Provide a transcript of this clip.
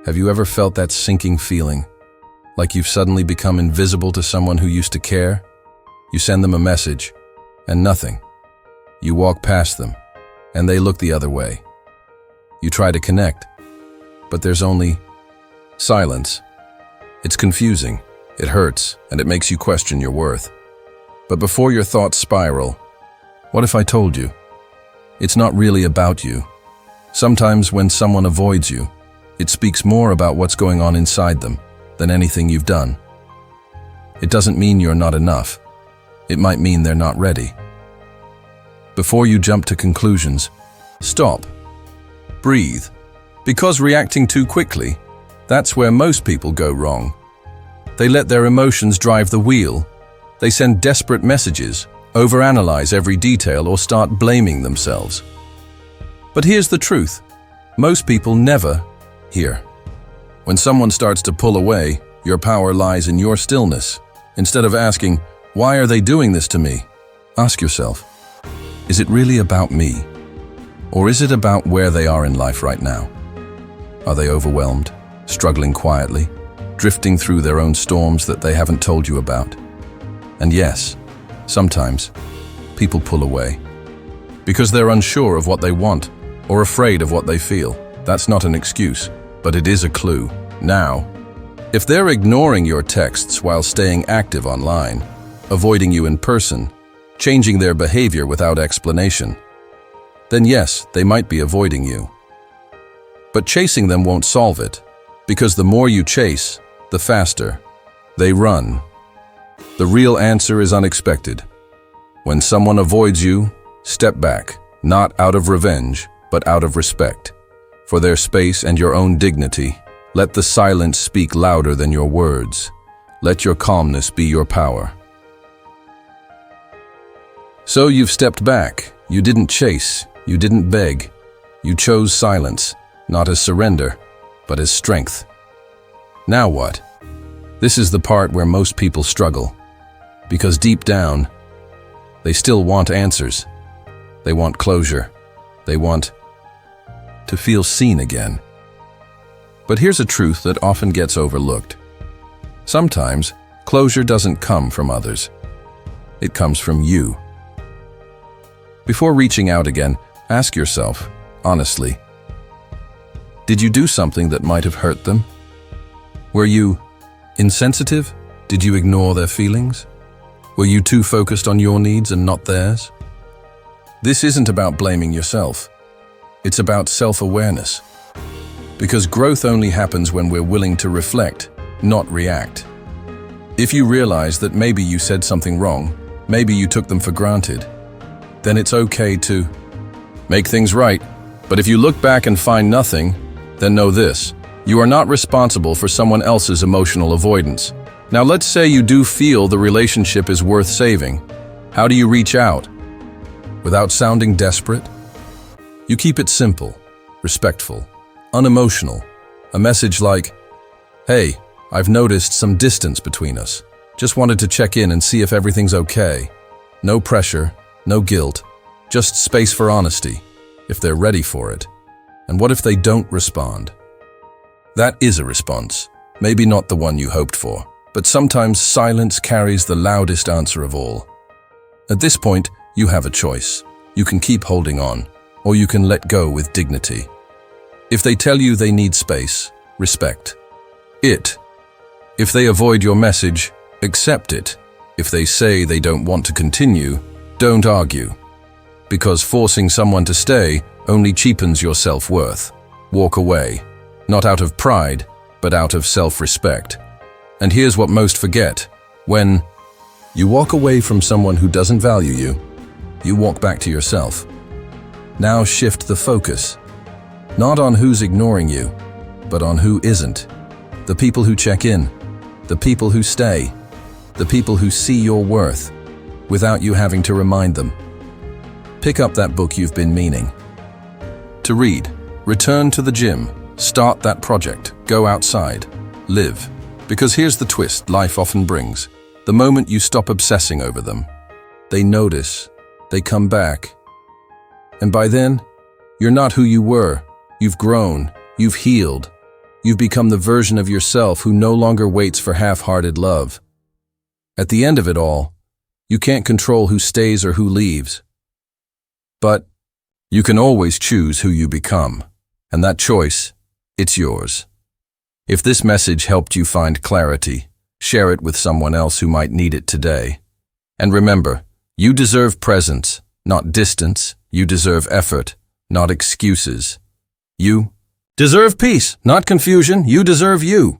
Have you ever felt that sinking feeling? Like you've suddenly become invisible to someone who used to care? You send them a message, and nothing. You walk past them, and they look the other way. You try to connect, but there's only silence. It's confusing, it hurts, and it makes you question your worth. But before your thoughts spiral, what if I told you? It's not really about you. Sometimes when someone avoids you, it speaks more about what's going on inside them than anything you've done. It doesn't mean you're not enough. It might mean they're not ready. Before you jump to conclusions, stop. Breathe. Because reacting too quickly, that's where most people go wrong. They let their emotions drive the wheel. They send desperate messages, overanalyze every detail, or start blaming themselves. But here's the truth. Most people never hear. When someone starts to pull away, your power lies in your stillness. Instead of asking, "Why are they doing this to me?" ask yourself, is it really about me? Or is it about where they are in life right now? Are they overwhelmed, struggling quietly, drifting through their own storms that they haven't told you about? And yes, sometimes people pull away because they're unsure of what they want or afraid of what they feel. That's not an excuse, but it is a clue. Now, if they're ignoring your texts while staying active online, avoiding you in person, changing their behavior without explanation, then yes, they might be avoiding you. But chasing them won't solve it, because the more you chase, the faster they run. The real answer is unexpected. When someone avoids you, step back, not out of revenge, but out of respect. For their space and your own dignity, let the silence speak louder than your words. Let your calmness be your power. So you've stepped back. You didn't chase. You didn't beg. You chose silence, not as surrender, but as strength. Now what? This is the part where most people struggle. Because deep down, they still want answers. They want closure. They want to feel seen again. But here's a truth that often gets overlooked. Sometimes, closure doesn't come from others. It comes from you. Before reaching out again, ask yourself, honestly, did you do something that might have hurt them? Were you insensitive? Did you ignore their feelings? Were you too focused on your needs and not theirs? This isn't about blaming yourself. It's about self-awareness. Because growth only happens when we're willing to reflect, not react. If you realize that maybe you said something wrong, maybe you took them for granted, then it's okay to make things right. But if you look back and find nothing, then know this: you are not responsible for someone else's emotional avoidance. Now let's say you do feel the relationship is worth saving. How do you reach out? Without sounding desperate? You keep it simple, respectful, unemotional. A message like, "Hey, I've noticed some distance between us. Just wanted to check in and see if everything's okay." No pressure, no guilt, just space for honesty, if they're ready for it. And what if they don't respond? That is a response, maybe not the one you hoped for, but sometimes silence carries the loudest answer of all. At this point, you have a choice. You can keep holding on, or you can let go with dignity. If they tell you they need space, respect it. If they avoid your message, accept it. If they say they don't want to continue, don't argue. Because forcing someone to stay only cheapens your self-worth. Walk away, not out of pride, but out of self-respect. And here's what most forget. When you walk away from someone who doesn't value you, you walk back to yourself. Now shift the focus. Not on who's ignoring you, but on who isn't. The people who check in, the people who stay, the people who see your worth, without you having to remind them. Pick up that book you've been meaning to read. Return to the gym. Start that project. Go outside. Live. Because here's the twist life often brings. The moment you stop obsessing over them, they notice, they come back. And by then, you're not who you were. You've grown. You've healed. You've become the version of yourself who no longer waits for half-hearted love. At the end of it all, you can't control who stays or who leaves. But you can always choose who you become, and that choice, it's yours. If this message helped you find clarity, share it with someone else who might need it today. And remember, you deserve presence, not distance. You deserve effort, not excuses. You deserve peace, not confusion. You deserve you.